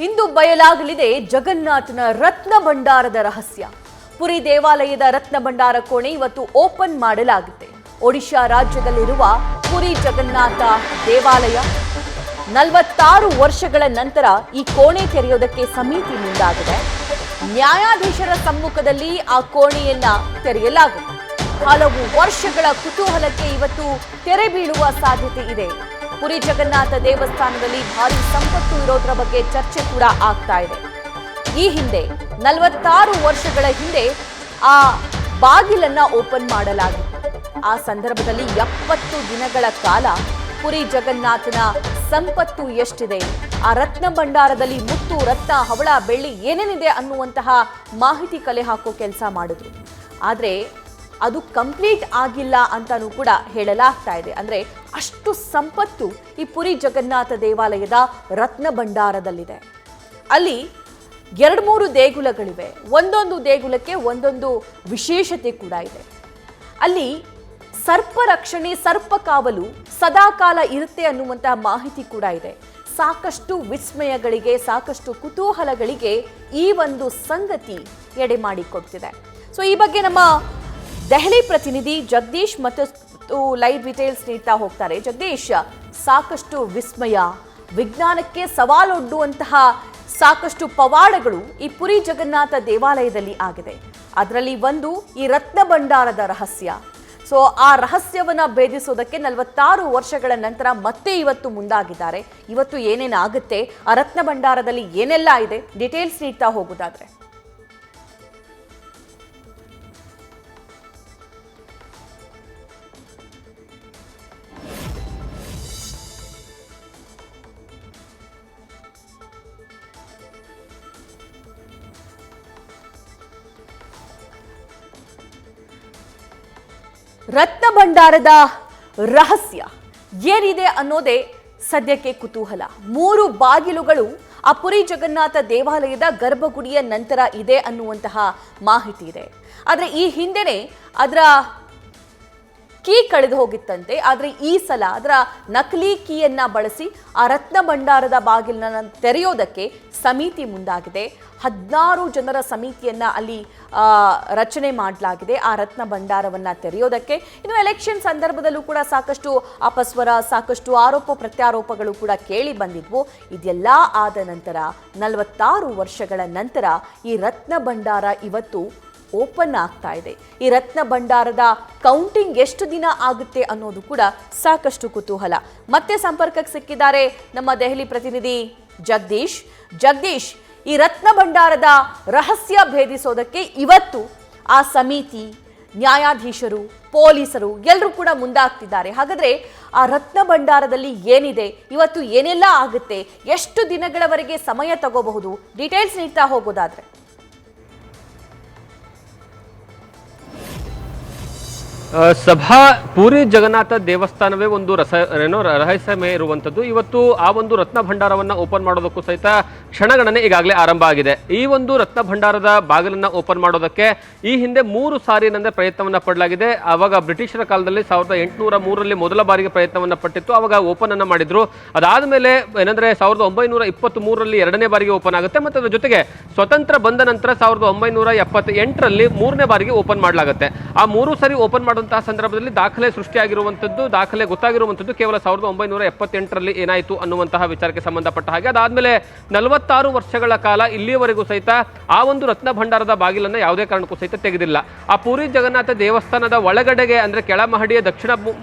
ಇಂದು ಬಯಲಾಗಲಿದೆ ಜಗನ್ನಾಥನ ರತ್ನ ಭಂಡಾರದ ರಹಸ್ಯ. ಪುರಿ ದೇವಾಲಯದ ರತ್ನ ಭಂಡಾರ ಕೋಣೆ ಇವತ್ತು ಓಪನ್ ಮಾಡಲಾಗಿದೆ. ಒಡಿಶಾ ರಾಜ್ಯದಲ್ಲಿರುವ ಪುರಿ ಜಗನ್ನಾಥ ದೇವಾಲಯ 46 ವರ್ಷಗಳ ನಂತರ ಈ ಕೋಣೆ ತೆರೆಯೋದಕ್ಕೆ ಸಮಿತಿ ಮುಂದಾಗಿದೆ. ನ್ಯಾಯಾಧೀಶರ ಸಮ್ಮುಖದಲ್ಲಿ ಆ ಕೋಣೆಯನ್ನ ತೆರೆಯಲಾಗಿದೆ. ಹಲವು ವರ್ಷಗಳ ಕುತೂಹಲಕ್ಕೆ ಇವತ್ತು ತೆರೆ ಬೀಳುವ ಸಾಧ್ಯತೆ ಇದೆ. ಪುರಿ ಜಗನ್ನಾಥ ದೇವಸ್ಥಾನದಲ್ಲಿ ಭಾರಿ ಸಂಪತ್ತು ಇರೋದ್ರ ಬಗ್ಗೆ ಚರ್ಚೆ ಕೂಡ ಆಗ್ತಾ ಇದೆ. ಈ ಹಿಂದೆ 46 ವರ್ಷಗಳ ಹಿಂದೆ ಆ ಬಾಗಿಲನ್ನ ಓಪನ್ ಮಾಡಲಾಗಿತ್ತು. ಆ ಸಂದರ್ಭದಲ್ಲಿ 70 ದಿನಗಳ ಕಾಲ ಪುರಿ ಜಗನ್ನಾಥನ ಸಂಪತ್ತು ಎಷ್ಟಿದೆ, ಆ ರತ್ನ ಭಂಡಾರದಲ್ಲಿ ಮುತ್ತು, ರತ್ನ, ಹವಳ, ಬೆಳ್ಳಿ ಏನೇನಿದೆ ಅನ್ನುವಂತಹ ಮಾಹಿತಿ ಕಲೆ ಹಾಕೋ ಕೆಲಸ ಮಾಡಿದ್ರು. ಆದರೆ ಅದು ಕಂಪ್ಲೀಟ್ ಆಗಿಲ್ಲ ಅಂತಾನೂ ಕೂಡ ಹೇಳಲಾಗ್ತಾ ಇದೆ. ಅಂದ್ರೆ ಅಷ್ಟು ಸಂಪತ್ತು ಈ ಪುರಿ ಜಗನ್ನಾಥ ದೇವಾಲಯದ ರತ್ನ ಭಂಡಾರದಲ್ಲಿದೆ. ಅಲ್ಲಿ 2-3 ದೇಗುಲಗಳಿವೆ. ಒಂದೊಂದು ದೇಗುಲಕ್ಕೆ ಒಂದೊಂದು ವಿಶೇಷತೆ ಕೂಡ ಇದೆ. ಅಲ್ಲಿ ಸರ್ಪ ರಕ್ಷಣೆ, ಸರ್ಪ ಕಾವಲು ಸದಾಕಾಲ ಇರುತ್ತೆ ಅನ್ನುವಂತಹ ಮಾಹಿತಿ ಕೂಡ ಇದೆ. ಸಾಕಷ್ಟು ವಿಸ್ಮಯಗಳಿಗೆ, ಸಾಕಷ್ಟು ಕುತೂಹಲಗಳಿಗೆ ಈ ಒಂದು ಸಂಗತಿ ಎಡೆ ಮಾಡಿಕೊಡ್ತಿದೆ. ಸೊ ಈ ಬಗ್ಗೆ ನಮ್ಮ ದೆಹಲಿ ಪ್ರತಿನಿಧಿ ಜಗದೀಶ್ ಮತ್ತು ಲೈವ್ ಡೀಟೇಲ್ಸ್ ನೀಡ್ತಾ ಹೋಗ್ತಾರೆ. ಜಗದೀಶ್, ಸಾಕಷ್ಟು ವಿಸ್ಮಯ, ವಿಜ್ಞಾನಕ್ಕೆ ಸವಾಲೊಡ್ಡುವಂತಹ ಸಾಕಷ್ಟು ಪವಾಡಗಳು ಈ ಪುರಿ ಜಗನ್ನಾಥ ದೇವಾಲಯದಲ್ಲಿ ಆಗಿದೆ. ಅದರಲ್ಲಿ ಒಂದು ಈ ರತ್ನ ಭಂಡಾರದ ರಹಸ್ಯ. ಸೊ ಆ ರಹಸ್ಯವನ್ನ ಭೇದಿಸೋದಕ್ಕೆ 46 ವರ್ಷಗಳ ನಂತರ ಮತ್ತೆ ಇವತ್ತು ಮುಂದಾಗಿದ್ದಾರೆ. ಇವತ್ತು ಏನೇನಾಗುತ್ತೆ, ಆ ರತ್ನ ಭಂಡಾರದಲ್ಲಿ ಏನೆಲ್ಲ ಇದೆ, ಡೀಟೇಲ್ಸ್ ನೀಡ್ತಾ ಹೋಗೋದಾದ್ರೆ. ರತ್ನ ಭಂಡಾರದ ರಹಸ್ಯ ಏನಿದೆ ಅನ್ನೋದೇ ಸದ್ಯಕ್ಕೆ ಕುತೂಹಲ. 3 ಬಾಗಿಲುಗಳು ಆ ಪುರಿ ಜಗನ್ನಾಥ ದೇವಾಲಯದ ಗರ್ಭಗುಡಿಯ ನಂತರ ಇದೆ ಅನ್ನುವಂತಹ ಮಾಹಿತಿ ಇದೆ. ಆದರೆ ಈ ಹಿಂದೆನೆ ಅದರ ಕೀ ಕಳೆದು ಹೋಗಿತ್ತಂತೆ. ಆದರೆ ಈ ಸಲ ಅದರ ನಕಲಿ ಕೀಯನ್ನ ಬಳಸಿ ಆ ರತ್ನ ಭಂಡಾರದ ಬಾಗಿಲನ್ನ ತೆರೆಯೋದಕ್ಕೆ ಸಮಿತಿ ಮುಂದಾಗಿದೆ. 16 ಜನರ ಸಮಿತಿಯನ್ನ ಅಲ್ಲಿ ರಚನೆ ಮಾಡಲಾಗಿದೆ ಆ ರತ್ನ ಭಂಡಾರವನ್ನ ತೆರೆಯೋದಕ್ಕೆ. ಇನ್ನು ಎಲೆಕ್ಷನ್ ಸಂದರ್ಭದಲ್ಲೂ ಕೂಡ ಸಾಕಷ್ಟು ಅಪಸ್ವರ, ಸಾಕಷ್ಟು ಆರೋಪ ಪ್ರತ್ಯಾರೋಪಗಳು ಕೂಡ ಕೇಳಿ ಬಂದಿದ್ವು. ಇದೆಲ್ಲ ಆದ ನಂತರ 46 ವರ್ಷಗಳ ನಂತರ ಈ ರತ್ನ ಭಂಡಾರ ಇವತ್ತು ಓಪನ್ ಆಗ್ತಾ ಇದೆ. ಈ ರತ್ನ ಭಂಡಾರದ ಕೌಂಟಿಂಗ್ ಎಷ್ಟು ದಿನ ಆಗುತ್ತೆ ಅನ್ನೋದು ಕೂಡ ಸಾಕಷ್ಟು ಕುತೂಹಲ. ಮತ್ತೆ ಸಂಪರ್ಕಕ್ಕೆ ಸಿಕ್ಕಿದ್ದಾರೆ ನಮ್ಮ ದೆಹಲಿ ಪ್ರತಿನಿಧಿ ಜಗದೀಶ್, ಈ ರತ್ನ ಭಂಡಾರದ ರಹಸ್ಯ ಭೇದಿಸೋದಕ್ಕೆ ಇವತ್ತು ಆ ಸಮಿತಿ, ನ್ಯಾಯಾಧೀಶರು, ಪೊಲೀಸರು ಎಲ್ಲರೂ ಕೂಡ ಮುಂದಾಗ್ತಿದ್ದಾರೆ. ಹಾಗಾದ್ರೆ ಆ ರತ್ನ ಭಂಡಾರದಲ್ಲಿ ಏನಿದೆ, ಇವತ್ತು ಏನೆಲ್ಲ ಆಗುತ್ತೆ, ಎಷ್ಟು ದಿನಗಳವರೆಗೆ ಸಮಯ ತಗೋಬಹುದು, ಡೀಟೇಲ್ಸ್ ನೀಡ್ತಾ ಹೋಗೋದಾದ್ರೆ. ಸಭಾ ಪುರಿ ಜಗನ್ನಾಥ ದೇವಸ್ಥಾನವೇ ಒಂದು ರಹಸ್ಯಮಯ ಇರುವಂಥದ್ದು. ಇವತ್ತು ಆ ಒಂದು ರತ್ನ ಭಂಡಾರವನ್ನು ಓಪನ್ ಮಾಡೋದಕ್ಕೂ ಸಹಿತ ಕ್ಷಣಗಣನೆ ಈಗಾಗಲೇ ಆರಂಭ ಆಗಿದೆ. ಈ ಒಂದು ರತ್ನ ಭಂಡಾರದ ಬಾಗಿಲನ್ನು ಓಪನ್ ಮಾಡೋದಕ್ಕೆ ಈ ಹಿಂದೆ 3 ಸಾರಿ ಪ್ರಯತ್ನವನ್ನ ಪಡಲಾಗಿದೆ. ಆವಾಗ ಬ್ರಿಟಿಷರ ಕಾಲದಲ್ಲಿ 1803ರಲ್ಲಿ ಮೊದಲ ಬಾರಿಗೆ ಪ್ರಯತ್ನವನ್ನ ಪಟ್ಟಿತ್ತು. ಆವಾಗ ಓಪನ್ ಅನ್ನ ಮಾಡಿದ್ರು. ಅದಾದ್ಮೇಲೆ 1923ರಲ್ಲಿ 2ನೇ ಬಾರಿಗೆ ಓಪನ್ ಆಗುತ್ತೆ. ಮತ್ತು ಅದರ ಜೊತೆಗೆ ಸ್ವತಂತ್ರ ಬಂದ ನಂತರ 1978ರಲ್ಲಿ 3ನೇ ಬಾರಿಗೆ ಓಪನ್ ಮಾಡಲಾಗುತ್ತೆ. ಆ 3 ಸಾರಿ ಓಪನ್ ಸಂದರ್ಭದಲ್ಲಿ ದಾಖಲೆ ಸೃಷ್ಟಿಯಾಗಿರುವಂತದ್ದು, ದಾಖಲೆ ಗೊತ್ತಾಗಿರುವಂತದ್ದು ಕೇವಲ 1978ರಲ್ಲಿ ಏನಾಯಿತು ಅನ್ನುವಂತಹ ವಿಚಾರಕ್ಕೆ ಸಂಬಂಧಪಟ್ಟ ಹಾಗೆ. ಅದಾದ್ಮೇಲೆ 46 ವರ್ಷಗಳ ಕಾಲ ಇಲ್ಲಿಯವರೆಗೂ ಸಹಿತ ಆ ಒಂದು ರತ್ನ ಭಂಡಾರದ ಬಾಗಿಲನ್ನ ಯಾವುದೇ ಕಾರಣಕ್ಕೂ ಸಹಿತ ತೆಗೆದಿಲ್ಲ. ಆ ಪುರಿ ಜಗನ್ನಾಥ ದೇವಸ್ಥಾನದ ಒಳಗಡೆಗೆ ಅಂದ್ರೆ ಕೆಳಮಹಡಿಯ ದಕ್ಷಿಣ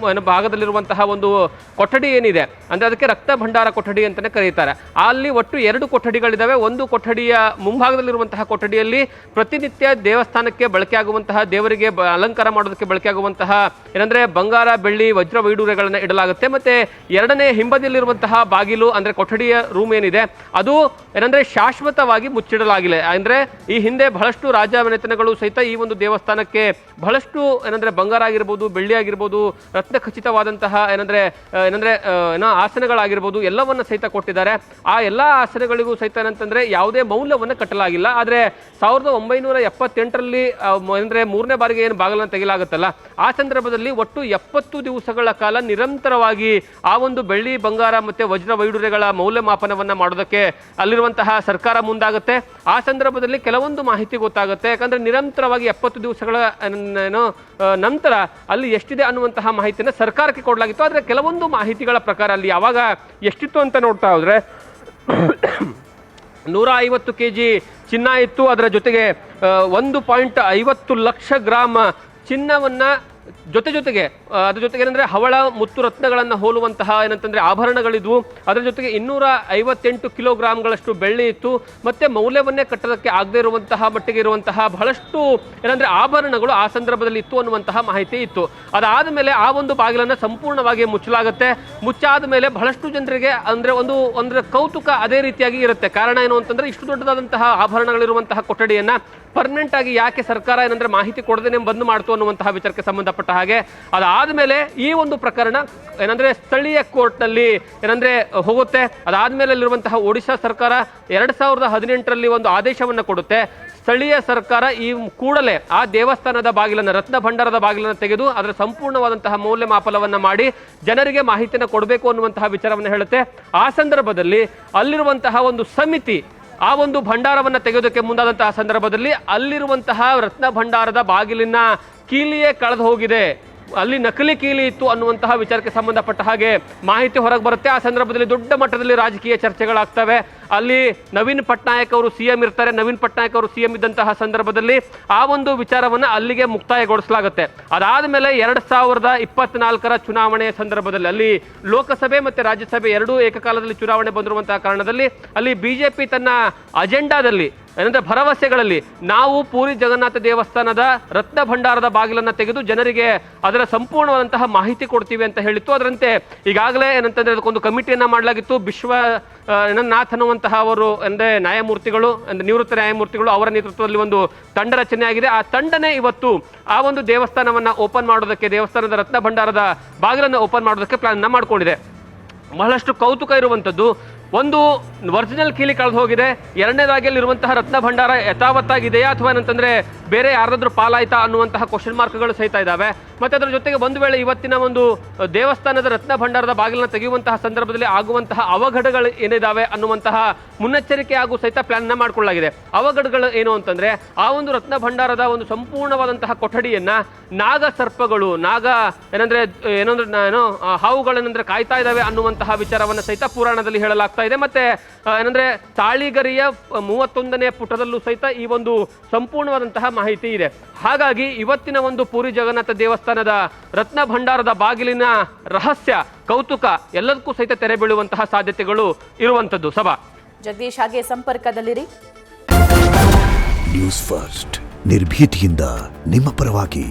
ಭಾಗದಲ್ಲಿರುವಂತಹ ಒಂದು ಕೊಠಡಿ ಏನಿದೆ ಅಂದ್ರೆ ಅದಕ್ಕೆ ರಕ್ತ ಭಂಡಾರ ಕೊಠಡಿ ಅಂತಾನೆ ಕರೀತಾರೆ. ಅಲ್ಲಿ ಒಟ್ಟು 2 ಕೊಠಡಿಗಳಿದಾವೆ. ಒಂದು ಕೊಠಡಿಯ ಮುಂಭಾಗದಲ್ಲಿರುವಂತಹ ಕೊಠಡಿಯಲ್ಲಿ ಪ್ರತಿನಿತ್ಯ ದೇವಸ್ಥಾನಕ್ಕೆ ಬಳಕೆ ಆಗುವಂತಹ, ದೇವರಿಗೆ ಅಲಂಕಾರ ಮಾಡೋದಕ್ಕೆ ಬಳಕೆ ಆಗುವಂತಹ ಏನಂದ್ರೆ ಬಂಗಾರ, ಬೆಳ್ಳಿ, ವಜ್ರ ವೈಡೂರ್ಯಗಳನ್ನ ಇಡಲಾಗುತ್ತೆ. ಮತ್ತೆ 2ನೇ ಹಿಂಬದಿಯಲ್ಲಿರುವಂತಹ ಬಾಗಿಲು ಅಂದ್ರೆ ಕೊಠಡಿಯ ರೂಮ್ ಏನಿದೆ ಅದು ಏನಂದ್ರೆ ಶಾಶ್ವತವಾಗಿ ಮುಚ್ಚಿಡಲಾಗಿಲ್ಲ. ಅಂದ್ರೆ ಈ ಹಿಂದೆ ಬಹಳಷ್ಟು ರಾಜ ಮನೆತನಗಳು ಸಹಿತ ಈ ಒಂದು ದೇವಸ್ಥಾನಕ್ಕೆ ಬಹಳಷ್ಟು ಏನಂದ್ರೆ ಬಂಗಾರ ಆಗಿರ್ಬೋದು, ಬೆಳ್ಳಿ ಆಗಿರ್ಬೋದು, ರತ್ನ ಖಚಿತವಾದಂತಹ ಏನಂದ್ರೆ ಆಸನಗಳಾಗಿರ್ಬೋದು ಎಲ್ಲವನ್ನ ಸಹಿತ ಕೊಟ್ಟಿದ್ದಾರೆ. ಆ ಎಲ್ಲಾ ಆಸನಗಳಿಗೂ ಸಹಿತ ಏನಂತಂದ್ರೆ ಯಾವುದೇ ಮೌಲ್ಯವನ್ನು ಕಟ್ಟಲಾಗಿಲ್ಲ. ಆದ್ರೆ 1978ರಲ್ಲಿ ಅಂದ್ರೆ 3ನೇ ಬಾರಿಗೆ ಏನು ಬಾಗಿಲನ್ನು ತೆಗೆಯಲಾಗುತ್ತಲ್ಲ ಆ ಸಂದರ್ಭದಲ್ಲಿ ಒಟ್ಟು 70 ದಿವಸಗಳ ಕಾಲ ನಿರಂತರವಾಗಿ ಆ ಒಂದು ಬೆಳ್ಳಿ ಬಂಗಾರ ಮತ್ತೆ ವಜ್ರ ವೈಡೂರ್ಯಗಳ ಮೌಲ್ಯಮಾಪನವನ್ನ ಮಾಡೋದಕ್ಕೆ ಅಲ್ಲಿರುವಂತಹ ಸರ್ಕಾರ ಮುಂದಾಗುತ್ತೆ. ಆ ಸಂದರ್ಭದಲ್ಲಿ ಕೆಲವೊಂದು ಮಾಹಿತಿ ಗೊತ್ತಾಗುತ್ತೆ. ಯಾಕಂದ್ರೆ ನಿರಂತರವಾಗಿ 70 ದಿವಸಗಳ ನಂತರ ಅಲ್ಲಿ ಎಷ್ಟಿದೆ ಅನ್ನುವಂತಹ ಮಾಹಿತಿಯನ್ನು ಸರ್ಕಾರಕ್ಕೆ ಕೊಡಲಾಗಿತ್ತು. ಆದರೆ ಕೆಲವೊಂದು ಮಾಹಿತಿಗಳ ಪ್ರಕಾರ ಅಲ್ಲಿ ಯಾವಾಗ ಎಷ್ಟಿತ್ತು ಅಂತ ನೋಡ್ತಾ ಹೋದ್ರೆ 150 kg ಚಿನ್ನ ಇತ್ತು. ಅದರ ಜೊತೆಗೆ 1.50 ಲಕ್ಷ ಗ್ರಾಮ್ ಚಿನ್ನವನ್ನ ಜೊತೆಗೆ ಅದ್ರ ಜೊತೆಗೆ ಏನಂದ್ರೆ ಹವಳ ಮುತ್ತು ರತ್ನಗಳನ್ನು ಹೋಲುವಂತಹ ಏನಂತಂದ್ರೆ ಆಭರಣಗಳಿದ್ವು. ಅದರ ಜೊತೆಗೆ 258 ಕಿಲೋಗ್ರಾಂಗಳಷ್ಟು ಬೆಳ್ಳಿ ಇತ್ತು. ಮತ್ತೆ ಮೌಲ್ಯವನ್ನೇ ಕಟ್ಟೋದಕ್ಕೆ ಆಗದೆ ಇರುವಂತಹ ಮಟ್ಟಿಗೆ ಇರುವಂತಹ ಬಹಳಷ್ಟು ಏನಂದ್ರೆ ಆಭರಣಗಳು ಆ ಸಂದರ್ಭದಲ್ಲಿ ಇತ್ತು ಅನ್ನುವಂತಹ ಮಾಹಿತಿ ಇತ್ತು. ಅದಾದ ಮೇಲೆ ಆ ಒಂದು ಬಾಗಿಲನ್ನು ಸಂಪೂರ್ಣವಾಗಿ ಮುಚ್ಚಲಾಗುತ್ತೆ. ಮುಚ್ಚಾದ ಮೇಲೆ ಬಹಳಷ್ಟು ಜನರಿಗೆ ಅಂದ್ರೆ ಕೌತುಕ ಅದೇ ರೀತಿಯಾಗಿ ಇರುತ್ತೆ. ಕಾರಣ ಏನು ಅಂತಂದ್ರೆ ಇಷ್ಟು ದೊಡ್ಡದಾದಂತಹ ಆಭರಣಗಳಿರುವಂತಹ ಕೊಠಡಿಯನ್ನ ಪರ್ಮನೆಂಟ್ ಆಗಿ ಯಾಕೆ ಸರ್ಕಾರ ಏನಂದ್ರೆ ಮಾಹಿತಿ ಕೊಡದೇನೆ ಬಂದ್ ಮಾಡ್ತು ಅನ್ನುವಂತಹ ವಿಚಾರಕ್ಕೆ ಸಂಬಂಧಪಟ್ಟ ಹಾಗೆ ಅದಾದ್ಮೇಲೆ ಈ ಒಂದು ಪ್ರಕರಣ ಏನಂದ್ರೆ ಸ್ಥಳೀಯ ಕೋರ್ಟ್ನಲ್ಲಿ ಏನಂದ್ರೆ ಹೋಗುತ್ತೆ. ಅದಾದ್ಮೇಲೆ ಅಲ್ಲಿರುವಂತಹ ಒಡಿಶಾ ಸರ್ಕಾರ 2018ರಲ್ಲಿ ಒಂದು ಆದೇಶವನ್ನ ಕೊಡುತ್ತೆ. ಸ್ಥಳೀಯ ಸರ್ಕಾರ ಈ ಕೂಡಲೇ ಆ ದೇವಸ್ಥಾನದ ಬಾಗಿಲನ್ನು ರತ್ನ ಭಂಡಾರದ ಬಾಗಿಲನ್ನು ತೆಗೆದು ಅದರ ಸಂಪೂರ್ಣವಾದಂತಹ ಮೌಲ್ಯಮಾಪನವನ್ನ ಮಾಡಿ ಜನರಿಗೆ ಮಾಹಿತಿಯನ್ನು ಕೊಡಬೇಕು ಅನ್ನುವಂತಹ ವಿಚಾರವನ್ನು ಹೇಳುತ್ತೆ. ಆ ಸಂದರ್ಭದಲ್ಲಿ ಅಲ್ಲಿರುವಂತಹ ಒಂದು ಸಮಿತಿ ಆ ಒಂದು ಭಂಡಾರವನ್ನು ತೆಗೆಯೋದಕ್ಕೆ ಮುಂದಾದಂತಹ ಸಂದರ್ಭದಲ್ಲಿ ಅಲ್ಲಿರುವಂತಹ ರತ್ನ ಭಂಡಾರದ ಬಾಗಿಲಿನ ಕೀಲಿಯೇ ಕಳೆದು ಹೋಗಿದೆ, ಅಲ್ಲಿ ನಕಲಿ ಕೀಲಿ ಇತ್ತು ಅನ್ನುವಂತಹ ವಿಚಾರಕ್ಕೆ ಸಂಬಂಧಪಟ್ಟ ಹಾಗೆ ಮಾಹಿತಿ ಹೊರಗೆ ಬರುತ್ತೆ. ಆ ಸಂದರ್ಭದಲ್ಲಿ ದೊಡ್ಡ ಮಟ್ಟದಲ್ಲಿ ರಾಜಕೀಯ ಚರ್ಚೆಗಳಾಗ್ತವೆ. ಅಲ್ಲಿ ನವೀನ್ ಪಟ್ನಾಯಕ್ ಅವರು ಸಿಎಂ ಇರ್ತಾರೆ. ನವೀನ್ ಪಟ್ನಾಯಕ್ ಅವರು ಸಿಎಂ ಇದ್ದಂತಹ ಸಂದರ್ಭದಲ್ಲಿ ಆ ಒಂದು ವಿಚಾರವನ್ನ ಅಲ್ಲಿಗೆ ಮುಕ್ತಾಯಗೊಳಿಸಲಾಗುತ್ತೆ. ಅದಾದ ಮೇಲೆ 2024ರ ಚುನಾವಣೆಯ ಸಂದರ್ಭದಲ್ಲಿ ಅಲ್ಲಿ ಲೋಕಸಭೆ ಮತ್ತೆ ರಾಜ್ಯಸಭೆ ಎರಡೂ ಏಕಕಾಲದಲ್ಲಿ ಚುನಾವಣೆ ಬಂದಿರುವಂತಹ ಕಾರಣದಲ್ಲಿ ಅಲ್ಲಿ ಬಿಜೆಪಿ ತನ್ನ ಅಜೆಂಡಾದಲ್ಲಿ ಏನಂದ್ರೆ ಭರವಸೆಗಳಲ್ಲಿ ನಾವು ಪೂರಿ ಜಗನ್ನಾಥ ದೇವಸ್ಥಾನದ ರತ್ನ ಭಂಡಾರದ ಬಾಗಿಲನ್ನು ತೆಗೆದು ಜನರಿಗೆ ಅದರ ಸಂಪೂರ್ಣವಾದಂತಹ ಮಾಹಿತಿ ಕೊಡ್ತೀವಿ ಅಂತ ಹೇಳಿತ್ತು. ಅದರಂತೆ ಈಗಾಗಲೇ ಏನಂತಂದ್ರೆ ಅದಕ್ಕೊಂದು ಕಮಿಟಿಯನ್ನ ಮಾಡಲಾಗಿತ್ತು. ವಿಶ್ವನಾಥ್ ಅನ್ನುವಂತಹ ಅವರು ಅಂದ್ರೆ ನ್ಯಾಯಮೂರ್ತಿಗಳು ಅಂದ್ರೆ ನಿವೃತ್ತ ನ್ಯಾಯಮೂರ್ತಿಗಳು ಅವರ ನೇತೃತ್ವದಲ್ಲಿ ಒಂದು ತಂಡ ರಚನೆ ಆಗಿದೆ. ಆ ತಂಡನೇ ಇವತ್ತು ಆ ಒಂದು ದೇವಸ್ಥಾನವನ್ನ ಓಪನ್ ಮಾಡೋದಕ್ಕೆ, ದೇವಸ್ಥಾನದ ರತ್ನ ಭಂಡಾರದ ಬಾಗಿಲನ್ನು ಓಪನ್ ಮಾಡೋದಕ್ಕೆ ಪ್ಲಾನ್ ಮಾಡಿಕೊಂಡಿದೆ. ಬಹಳಷ್ಟು ಕೌತುಕ ಇರುವಂತದ್ದು, ಒಂದು ಒರಿಜಿನಲ್ ಕೀಲಿ ಕಳೆದು ಹೋಗಿದೆ. ಎರಡನೇದಾಗಿ ಅಲ್ಲಿರುವಂತಹ ರತ್ನ ಭಂಡಾರ ಯಥಾವತ್ತಾಗಿದೆಯಾ ಅಥವಾ ಏನಂತಂದ್ರೆ ಬೇರೆ ಯಾರಾದ್ರೂ ಪಾಲಾಯ್ತಾ ಅನ್ನುವಂತಹ ಕ್ವಶನ್ ಮಾರ್ಕ್ಗಳು ಸಹಿತ ಇದ್ದಾವೆ. ಮತ್ತೆ ಅದರ ಜೊತೆಗೆ ಒಂದು ವೇಳೆ ಇವತ್ತಿನ ಒಂದು ದೇವಸ್ಥಾನದ ರತ್ನ ಭಂಡಾರದ ಬಾಗಿಲನ್ನು ತೆಗೆಯುವಂತಹ ಸಂದರ್ಭದಲ್ಲಿ ಆಗುವಂತಹ ಅವಘಡಗಳು ಏನಿದಾವೆ ಅನ್ನುವಂತಹ ಮುನ್ನೆಚ್ಚರಿಕೆ ಹಾಗೂ ಸಹಿತ ಪ್ಲಾನ್ ಮಾಡ್ಕೊಳ್ಳಲಾಗಿದೆ. ಅವಘಡಗಳು ಏನು ಅಂತಂದ್ರೆ ಆ ಒಂದು ರತ್ನ ಭಂಡಾರದ ಒಂದು ಸಂಪೂರ್ಣವಾದಂತಹ ಕೊಠಡಿಯನ್ನ ನಾಗ ಸರ್ಪಗಳು ಹಾವುಗಳೇನಂದ್ರೆ ಕಾಯ್ತಾ ಇದ್ದಾವೆ ಅನ್ನುವಂತಹ ವಿಚಾರವನ್ನು ಸಹಿತ ಪುರಾಣದಲ್ಲಿ ಹೇಳಲಾಗ್ತಾ ಇದೆ. ಮತ್ತೆ ಏನಂದ್ರೆ ತಾಳಿಗರಿಯ 31ನೇ ಪುಟದಲ್ಲೂ ಸಹಿತ ಈ ಒಂದು ಸಂಪೂರ್ಣವಾದಂತಹ ಮಾಹಿತಿ ಇದೆ. ಹಾಗಾಗಿ ಇವತ್ತಿನ ಒಂದು ಪೂರಿ ಜಗನ್ನಾಥ ದೇವಸ್ಥಾನದ ರತ್ನ ಭಂಡಾರದ ಬಾಗಿಲಿನ ರಹಸ್ಯ, ಕೌತುಕ ಎಲ್ಲದಕ್ಕೂ ಸಹಿತ ತೆರೆ ಬೀಳುವಂತಹ ಸಾಧ್ಯತೆಗಳು ಇರುವಂತದ್ದು. ಸಭಾ ಜಗದೀಶ್ ಹಾಗೆ ಸಂಪರ್ಕದಲ್ಲಿರಿ. ನ್ಯೂಸ್ ಫಸ್ಟ್ ನಿರ್ಭೀತಿಯಿಂದ ನಿಮ್ಮ ಪರವಾಗಿ.